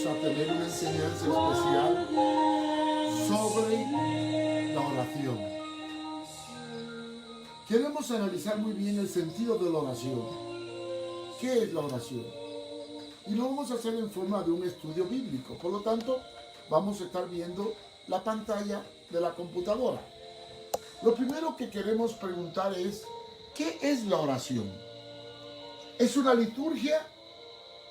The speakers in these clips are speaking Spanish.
vamos a tener una enseñanza especial sobre la oración. Queremos analizar muy bien el sentido de la oración. ¿Qué es la oración? Y lo vamos a hacer en forma de un estudio bíblico. Por lo tanto, vamos a estar viendo la pantalla de la computadora. Lo primero que queremos preguntar es, ¿qué es la oración? ¿Es una liturgia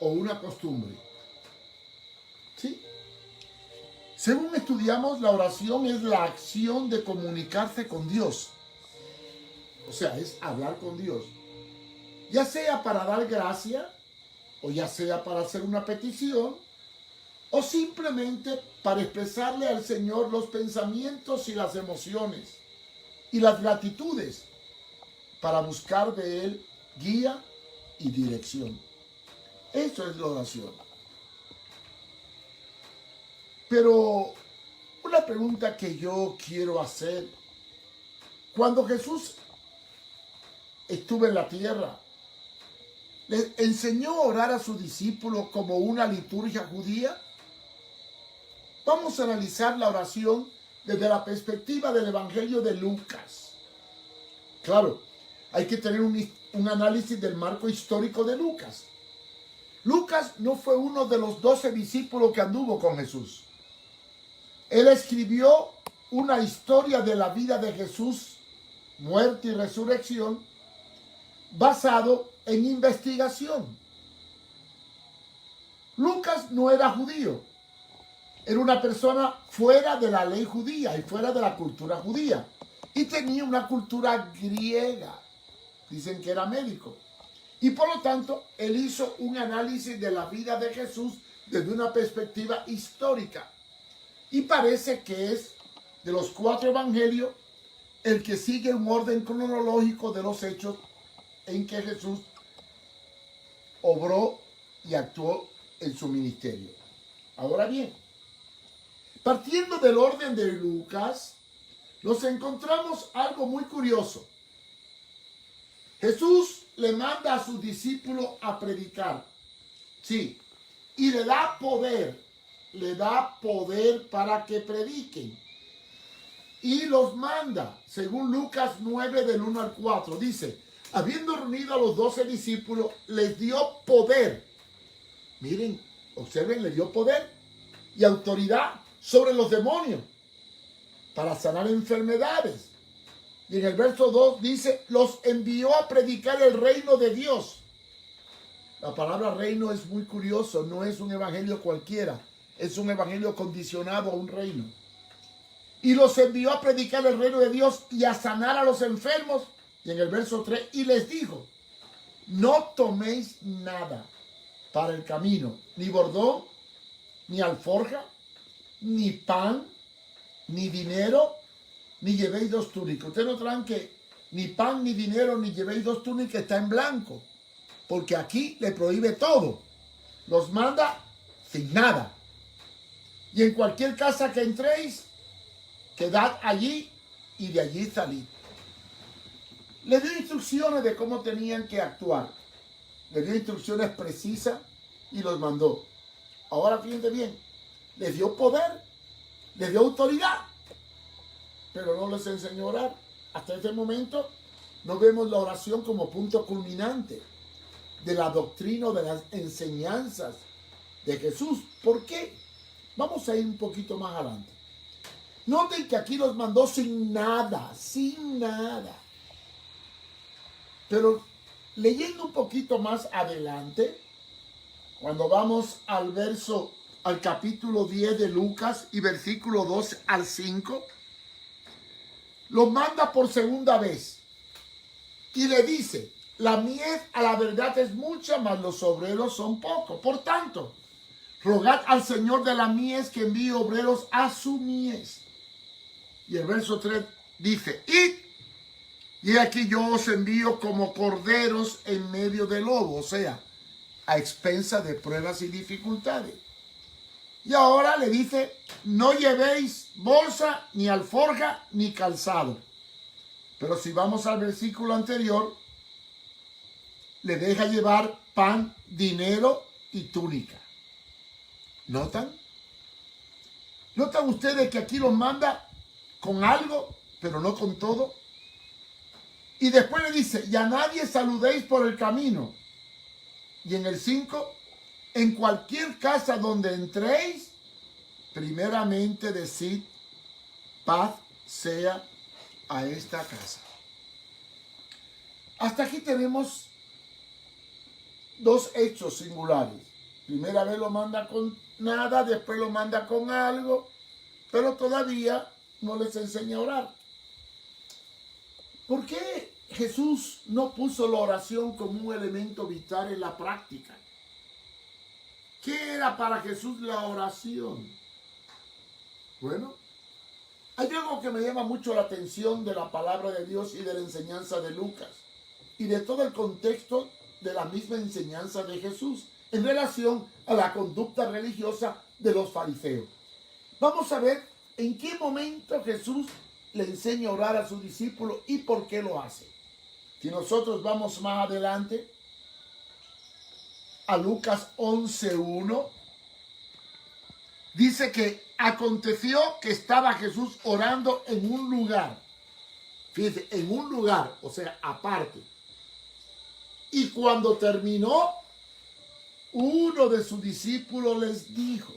o una costumbre? ¿Sí? Según estudiamos, la oración es la acción de comunicarse con Dios. O sea, es hablar con Dios. Ya sea para dar gracia, o ya sea para hacer una petición, o simplemente para expresarle al Señor los pensamientos y las emociones y las gratitudes para buscar de Él guía y dirección. Eso es la oración. Pero una pregunta que yo quiero hacer, cuando Jesús estuvo en la tierra, ¿le enseñó a orar a sus discípulos como una liturgia judía? Vamos a analizar la oración desde la perspectiva del Evangelio de Lucas. Claro, hay que tener un análisis del marco histórico de Lucas. Lucas no fue uno de los 12 discípulos que anduvo con Jesús. Él escribió una historia de la vida de Jesús, muerte y resurrección, basado en investigación. Lucas no era judío. Era una persona fuera de la ley judía y fuera de la cultura judía. Y tenía una cultura griega. Dicen que era médico. Y por lo tanto, él hizo un análisis de la vida de Jesús desde una perspectiva histórica. Y parece que es de los 4 evangelios el que sigue un orden cronológico de los hechos en que Jesús obró y actuó en su ministerio. Ahora bien, partiendo del orden de Lucas, nos encontramos algo muy curioso. Jesús le manda a sus discípulos a predicar. Sí, y le da poder para que prediquen. Y los manda, según Lucas 9 del 1 al 4, dice, habiendo reunido a los 12 discípulos, les dio poder. Miren, observen, les dio poder y autoridad sobre los demonios para sanar enfermedades. Y en el verso 2 dice, los envió a predicar el reino de Dios. La palabra reino es muy curioso, no es un evangelio cualquiera, es un evangelio condicionado a un reino. Y los envió a predicar el reino de Dios y a sanar a los enfermos. Y en el verso 3, y les dijo, no toméis nada para el camino, ni bordón, ni alforja, ni pan, ni dinero, ni llevéis 2 túnicas. Ustedes notarán que ni pan, ni dinero, ni llevéis 2 túnicas está en blanco, porque aquí le prohíbe todo. Los manda sin nada. Y en cualquier casa que entréis, quedad allí y de allí salid. Les dio instrucciones de cómo tenían que actuar. Les dio instrucciones precisas y los mandó. Ahora fíjense bien, les dio poder, les dio autoridad, pero no les enseñó a orar. Hasta este momento no vemos la oración como punto culminante de la doctrina, de las enseñanzas de Jesús. ¿Por qué? Vamos a ir un poquito más adelante. Noten que aquí los mandó sin nada, sin nada. Pero leyendo un poquito más adelante, cuando vamos al capítulo 10 de Lucas y versículo 2 al 5, los manda por segunda vez y le dice, la mies a la verdad es mucha, mas los obreros son pocos. Por tanto, rogad al Señor de la mies que envíe obreros a su mies. Y el verso 3 dice, id, y aquí yo os envío como corderos en medio de lobo, o sea, a expensa de pruebas y dificultades. Y ahora le dice, no llevéis bolsa, ni alforja, ni calzado. Pero si vamos al versículo anterior, le deja llevar pan, dinero y túnica. ¿Notan? ¿Notan ustedes que aquí los manda con algo, pero no con todo? Y después le dice, y a nadie saludéis por el camino. Y en el 5, en cualquier casa donde entréis, primeramente decid, paz sea a esta casa. Hasta aquí tenemos dos hechos singulares. Primera vez lo manda con nada, después lo manda con algo, pero todavía no les enseña a orar. ¿Por qué Jesús no puso la oración como un elemento vital en la práctica? ¿Qué era para Jesús la oración? Bueno, hay algo que me llama mucho la atención de la palabra de Dios y de la enseñanza de Lucas y de todo el contexto de la misma enseñanza de Jesús en relación a la conducta religiosa de los fariseos. Vamos a ver en qué momento Jesús le enseña a orar a sus discípulos y por qué lo hace. Si nosotros vamos más adelante a Lucas 11:1, dice que aconteció que estaba Jesús orando en un lugar. Fíjense, en un lugar, o sea, aparte. Y cuando terminó, uno de sus discípulos les dijo,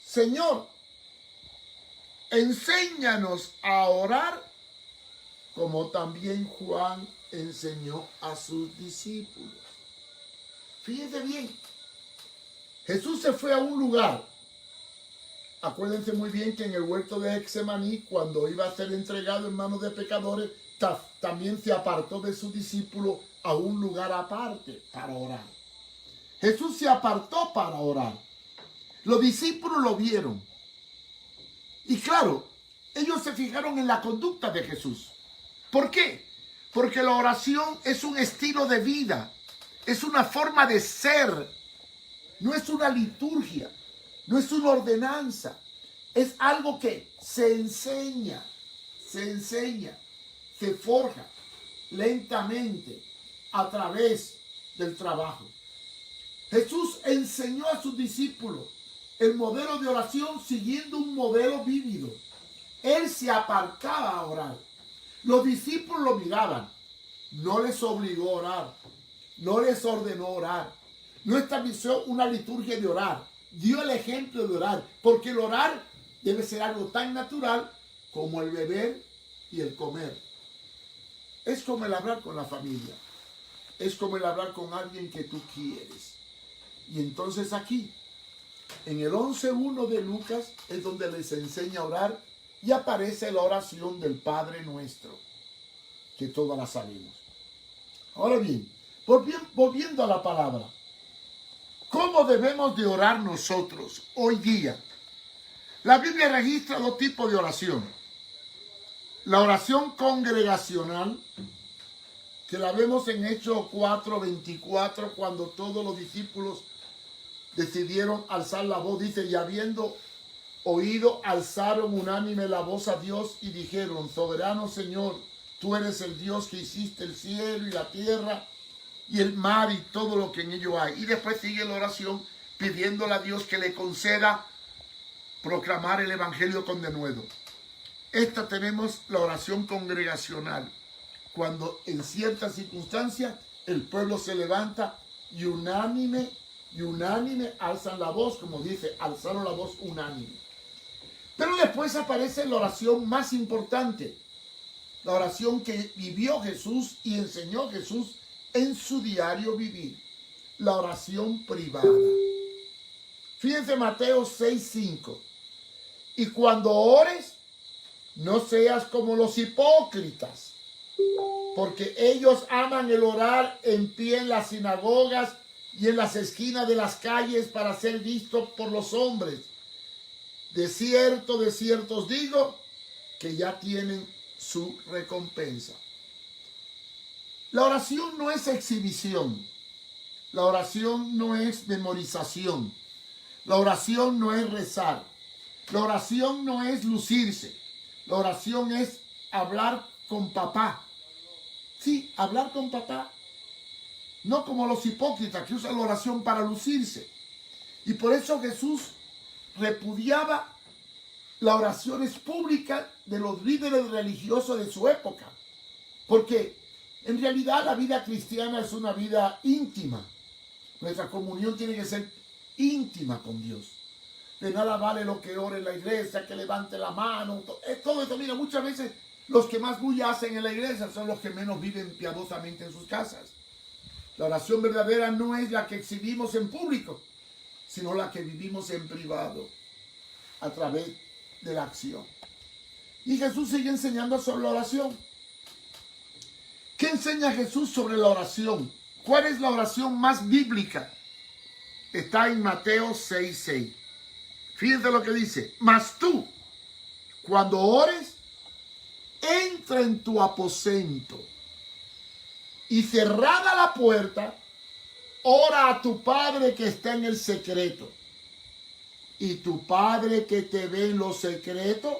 Señor, enséñanos a orar como también Juan enseñó a sus discípulos. Fíjense bien, Jesús se fue a un lugar. Acuérdense muy bien que en el huerto de Getsemaní, cuando iba a ser entregado en manos de pecadores, también se apartó de sus discípulos a un lugar aparte para orar. Jesús se apartó para orar. Los discípulos lo vieron. Y claro, ellos se fijaron en la conducta de Jesús. ¿Por qué? Porque la oración es un estilo de vida, es una forma de ser, no es una liturgia, no es una ordenanza, es algo que se enseña, se forja lentamente a través del trabajo. Jesús enseñó a sus discípulos el modelo de oración siguiendo un modelo vívido. Él se apartaba a orar. Los discípulos lo miraban. No les obligó a orar. No les ordenó orar. No estableció una liturgia de orar. Dio el ejemplo de orar. Porque el orar debe ser algo tan natural como el beber y el comer. Es como el hablar con la familia. Es como el hablar con alguien que tú quieres. Y entonces aquí, en el 11:1 de Lucas, es donde les enseña a orar y aparece la oración del Padre Nuestro, que todas la sabemos. Ahora bien, volviendo a la palabra, ¿cómo debemos de orar nosotros hoy día? La Biblia registra dos tipos de oración. La oración congregacional, que la vemos en Hechos 4:24, cuando todos los discípulos decidieron alzar la voz, dice, y habiendo oído, alzaron unánime la voz a Dios y dijeron, soberano Señor, tú eres el Dios que hiciste el cielo y la tierra y el mar y todo lo que en ello hay. Y después sigue la oración pidiéndole a Dios que le conceda proclamar el evangelio con denuedo. Esta tenemos la oración congregacional, cuando en ciertas circunstancias el pueblo se levanta y unánime alzan la voz, como dice, alzaron la voz unánime. Pero después aparece la oración más importante, la oración que vivió Jesús y enseñó Jesús en su diario vivir, la oración privada. Fíjense Mateo 6:5. Y cuando ores, no seas como los hipócritas, porque ellos aman el orar en pie en las sinagogas y en las esquinas de las calles para ser vistos por los hombres. De cierto os digo, que ya tienen su recompensa. La oración no es exhibición. La oración no es memorización. La oración no es rezar. La oración no es lucirse. La oración es hablar con papá. Sí, hablar con papá. No como los hipócritas que usan la oración para lucirse. Y por eso Jesús repudiaba las oraciones públicas de los líderes religiosos de su época. Porque en realidad la vida cristiana es una vida íntima. Nuestra comunión tiene que ser íntima con Dios. De nada vale lo que ore en la iglesia, que levante la mano. Todo esto, mira, muchas veces los que más bulla hacen en la iglesia son los que menos viven piadosamente en sus casas. La oración verdadera no es la que exhibimos en público, sino la que vivimos en privado, a través de la acción. Y Jesús sigue enseñando sobre la oración. ¿Qué enseña Jesús sobre la oración? ¿Cuál es la oración más bíblica? Está en Mateo 6:6. Fíjense lo que dice. Mas tú, cuando ores, entra en tu aposento y cerrada la puerta, ora a tu Padre que está en el secreto. Y tu Padre que te ve en lo secreto,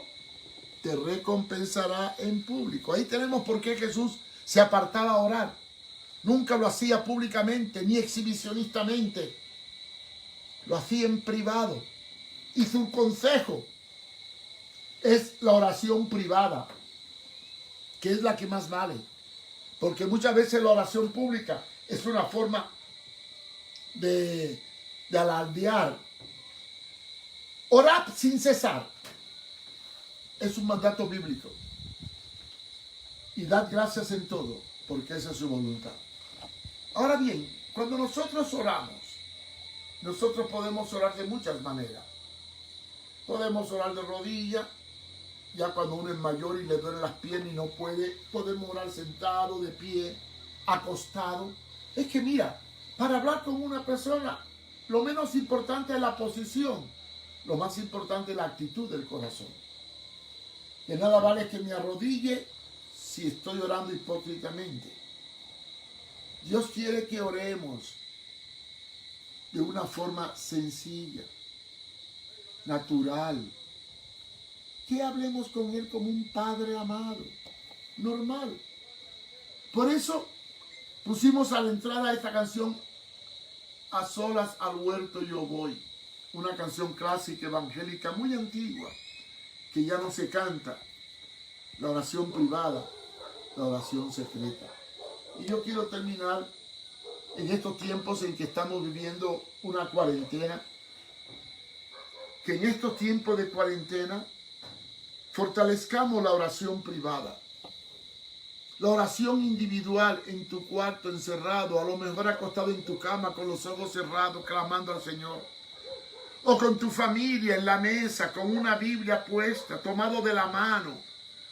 te recompensará en público. Ahí tenemos por qué Jesús se apartaba a orar. Nunca lo hacía públicamente, ni exhibicionistamente. Lo hacía en privado. Y su consejo es la oración privada, que es la que más vale. Porque muchas veces la oración pública es una forma de alardear. Orad sin cesar. Es un mandato bíblico. Y dad gracias en todo, porque esa es su voluntad. Ahora bien, cuando nosotros oramos, nosotros podemos orar de muchas maneras. Podemos orar de rodillas, ya cuando uno es mayor y le duelen las piernas y no puede, podemos orar sentado, de pie, acostado. Es que mira, para hablar con una persona, lo menos importante es la posición, lo más importante es la actitud del corazón. De nada vale que me arrodille si estoy orando hipócritamente. Dios quiere que oremos de una forma sencilla, natural. Que hablemos con Él como un Padre amado, normal. Por eso pusimos a la entrada esta canción, A solas al huerto yo voy. Una canción clásica evangélica muy antigua, que ya no se canta. La oración privada, la oración secreta. Y yo quiero terminar en estos tiempos en que estamos viviendo una cuarentena, que en estos tiempos de cuarentena fortalezcamos la oración privada, la oración individual en tu cuarto encerrado, a lo mejor acostado en tu cama con los ojos cerrados clamando al Señor, o con tu familia en la mesa con una Biblia puesta, tomado de la mano,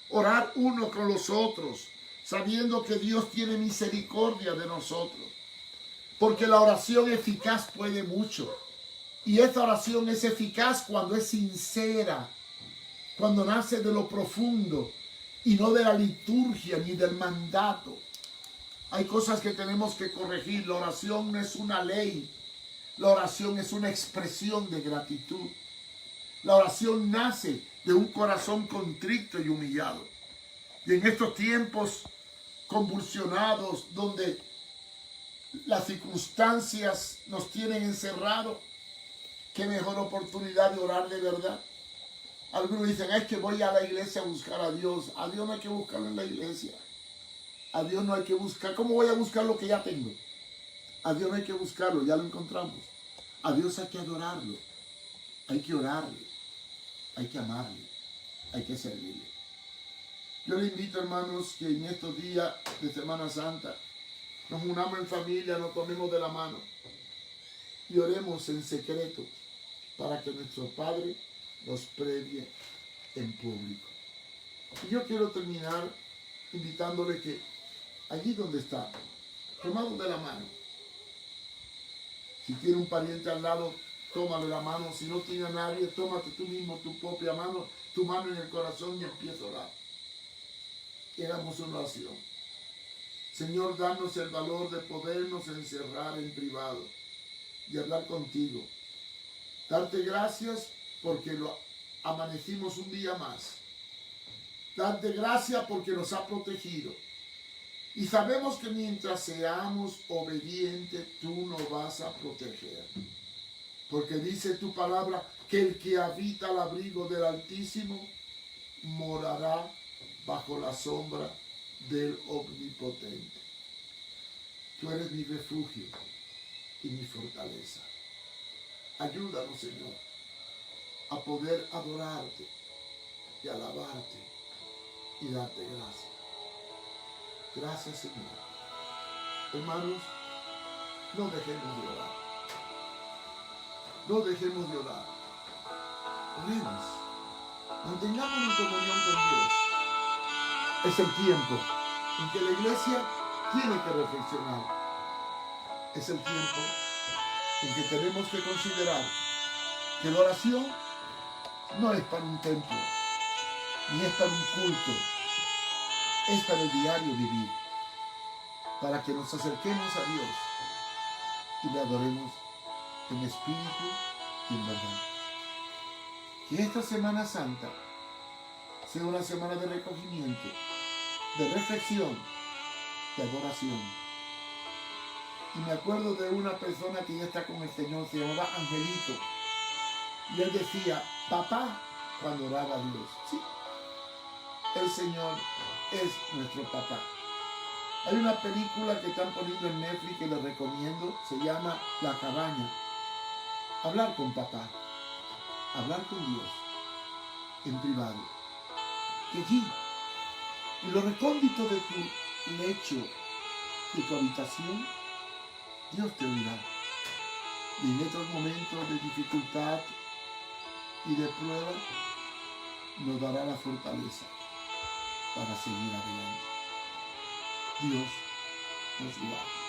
orar uno con los otros, sabiendo que Dios tiene misericordia de nosotros, porque la oración eficaz puede mucho. Y esta oración es eficaz cuando es sincera, cuando nace de lo profundo y no de la liturgia ni del mandato. Hay cosas que tenemos que corregir. La oración no es una ley. La oración es una expresión de gratitud. La oración nace de un corazón contrito y humillado. Y en estos tiempos convulsionados, donde las circunstancias nos tienen encerrados, qué mejor oportunidad de orar de verdad. Algunos dicen, es que voy a la iglesia a buscar a Dios. A Dios no hay que buscarlo en la iglesia. A Dios no hay que buscar. ¿Cómo voy a buscar lo que ya tengo? A Dios no hay que buscarlo, ya lo encontramos. A Dios hay que adorarlo. Hay que orarle. Hay que amarle. Hay que servirle. Yo le invito, hermanos, que en estos días de Semana Santa nos unamos en familia, nos tomemos de la mano y oremos en secreto para que nuestro Padre nos premie en público. Y yo quiero terminar invitándole que allí donde está, tomado de la mano. Si tiene un pariente al lado, tómale la mano. Si no tiene a nadie, tómate tú mismo tu propia mano, tu mano en el corazón y empieza a orar. Y hagamos una oración. Señor, danos el valor de podernos encerrar en privado y hablar contigo. Darte gracias porque lo amanecimos un día más. Darte gracias porque nos ha protegido. Y sabemos que mientras seamos obedientes, tú nos vas a proteger. Porque dice tu palabra que el que habita al abrigo del Altísimo morará bajo la sombra del Omnipotente. Tú eres mi refugio y mi fortaleza. Ayúdanos, Señor, a poder adorarte y alabarte y darte gracias. Gracias, Señor. Hermanos, no dejemos de orar. No dejemos de orar. Oremos. Mantengámonos en comunión con Dios. Es el tiempo en que la iglesia tiene que reflexionar. Es el tiempo en que tenemos que considerar que la oración no es para un templo, ni es para un culto, es para el diario vivir, para que nos acerquemos a Dios y le adoremos en espíritu y en verdad. Que esta Semana Santa sea una semana de recogimiento, de reflexión, de adoración. Y me acuerdo de una persona que ya está con el Señor, se llamaba Angelito, y él decía, papá, cuando oraba a Dios. Sí, el Señor es nuestro papá. Hay una película que están poniendo en Netflix que les recomiendo, se llama La Cabaña. Hablar con papá, hablar con Dios, en privado. Que allí, en lo recóndito de tu lecho, de tu habitación, Dios te oirá. Y en estos momentos de dificultad y de prueba, nos dará la fortaleza para seguir adelante. Dios nos guarde.